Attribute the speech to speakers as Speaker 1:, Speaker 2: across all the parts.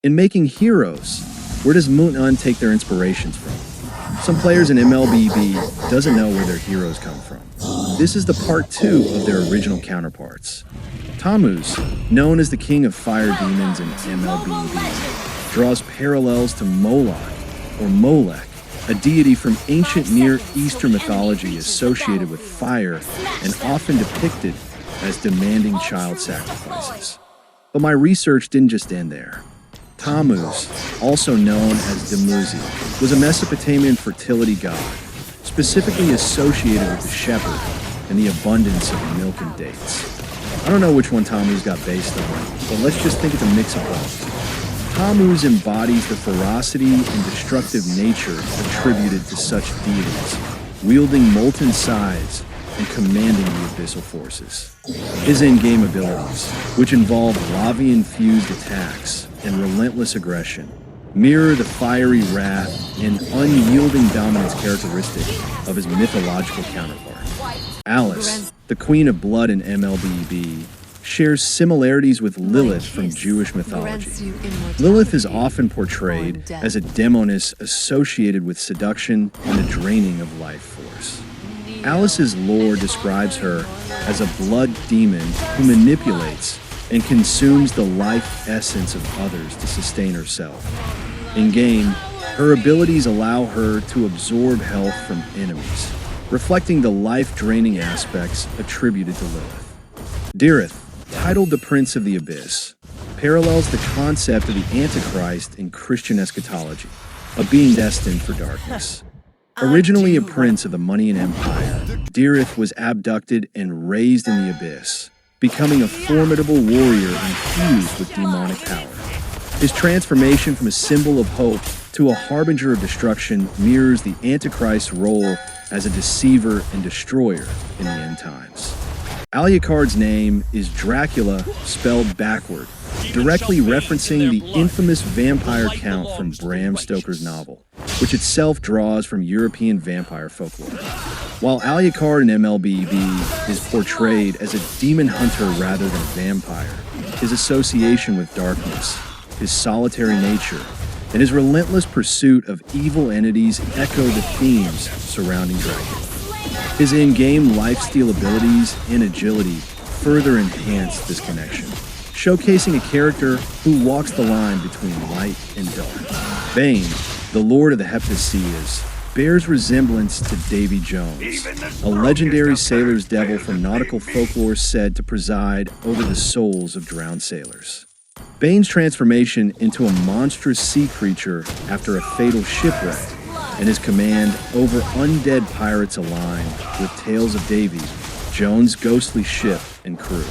Speaker 1: In making heroes, where does Moon take their inspirations from? Some players in MLBB doesn't know where their heroes come from. This is the part 2 of their original counterparts. Tammuz, known as the king of fire demons in MLBB, draws parallels to Moloch, or Molech, a deity from ancient Near Eastern mythology associated with fire and often depicted as demanding child sacrifices. But my research didn't just end there. Tammuz, also known as Dumuzi, was a Mesopotamian fertility god, specifically associated with the shepherd and the abundance of milk and dates. I don't know which one Tammuz got based on, but let's just think it's a mix of both. Tammuz embodies the ferocity and destructive nature attributed to such deities, wielding molten scythes and commanding the abyssal forces. His in-game abilities, which involve lava-infused attacks and relentless aggression, mirror the fiery wrath and unyielding dominance characteristic of his mythological counterpart. Alice, the Queen of Blood in MLBB, shares similarities with Lilith from Jewish mythology. Lilith is often portrayed as a demoness associated with seduction and the draining of life force. Alice's lore describes her as a blood demon who manipulates and consumes the life essence of others to sustain herself. In-game, her abilities allow her to absorb health from enemies, reflecting the life-draining aspects attributed to Lilith. Dirith, titled the Prince of the Abyss, parallels the concept of the Antichrist in Christian eschatology, a being destined for darkness. Originally a prince of the Monyan Empire, Dirith was abducted and raised in the Abyss, becoming a formidable warrior infused with demonic power. His transformation from a symbol of hope to a harbinger of destruction mirrors the Antichrist's role as a deceiver and destroyer in the end times. Alucard's name is Dracula spelled backward, directly referencing the infamous vampire count from Bram Stoker's novel, which itself draws from European vampire folklore. While Alucard in MLBB is portrayed as a demon hunter rather than a vampire, his association with darkness, his solitary nature, and his relentless pursuit of evil entities echo the themes surrounding Dracula. His in-game lifesteal abilities and agility further enhance this connection, showcasing a character who walks the line between light and dark. Bane, the Lord of the Heptaseas, bears resemblance to Davy Jones, a legendary sailor's devil from nautical folklore said to preside over the souls of drowned sailors. Bane's transformation into a monstrous sea creature after a fatal shipwreck and his command over undead pirates align with tales of Davy, Jones' ghostly ship and crew.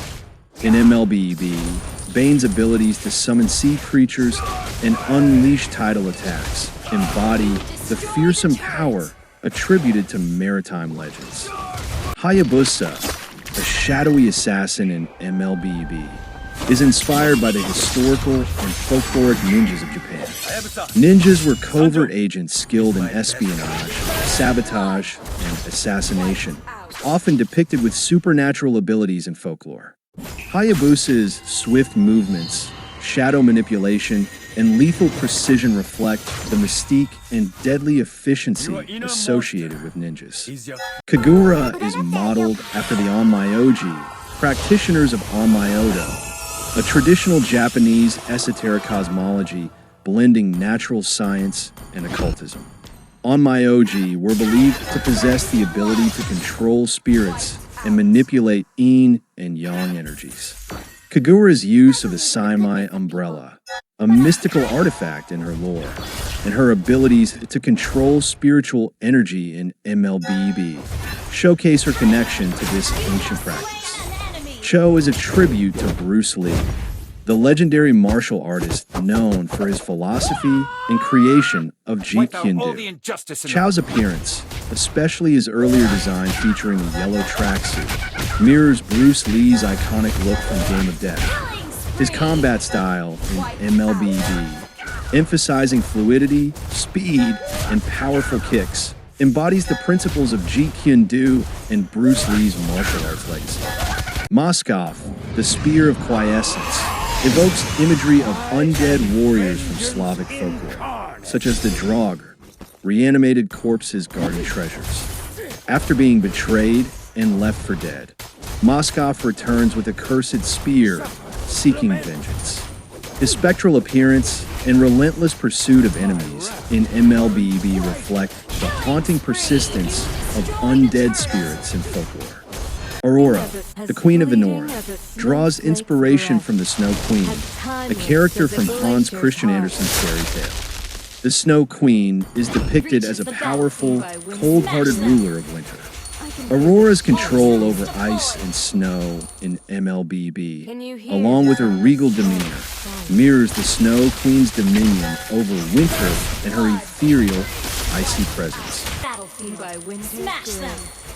Speaker 1: In MLBB, Bane's abilities to summon sea creatures and unleash tidal attacks embody the fearsome power attributed to maritime legends. Hayabusa, a shadowy assassin in MLBB, is inspired by the historical and folkloric ninjas of Japan. Ninjas were covert agents skilled in espionage, sabotage, and assassination, often depicted with supernatural abilities in folklore. Hayabusa's swift movements, shadow manipulation, and lethal precision reflect the mystique and deadly efficiency associated with ninjas. Kagura is modeled after the Onmyoji, practitioners of Onmyodo, a traditional Japanese esoteric cosmology blending natural science and occultism. Onmyoji were believed to possess the ability to control spirits and manipulate yin and yang energies. Kagura's use of the Saimai umbrella, a mystical artifact in her lore, and her abilities to control spiritual energy in MLBB showcase her connection to this ancient practice. Cho is a tribute to Bruce Lee, the legendary martial artist known for his philosophy and creation of Jeet Kune Do. Cho's appearance, especially his earlier design featuring a yellow tracksuit, mirrors Bruce Lee's iconic look from Game of Death. His combat style in MLBB, emphasizing fluidity, speed, and powerful kicks, embodies the principles of Jeet Kune Do and Bruce Lee's martial arts legacy. Moskov, the Spear of Quiescence, evokes imagery of undead warriors from Slavic folklore, such as the Draugr, reanimated corpses guarding treasures. After being betrayed and left for dead, Moskov returns with a cursed spear, seeking vengeance. His spectral appearance and relentless pursuit of enemies in MLBB reflect the haunting persistence of undead spirits in folklore. Aurora, the Queen of the North, draws inspiration from the Snow Queen, a character from Hans Christian Andersen's fairy tale. The Snow Queen is depicted as a powerful, cold-hearted ruler of winter. Aurora's control over ice and snow in MLBB, along with her regal demeanor, mirrors the Snow Queen's dominion over winter and her ethereal, icy presence.
Speaker 2: Smash them!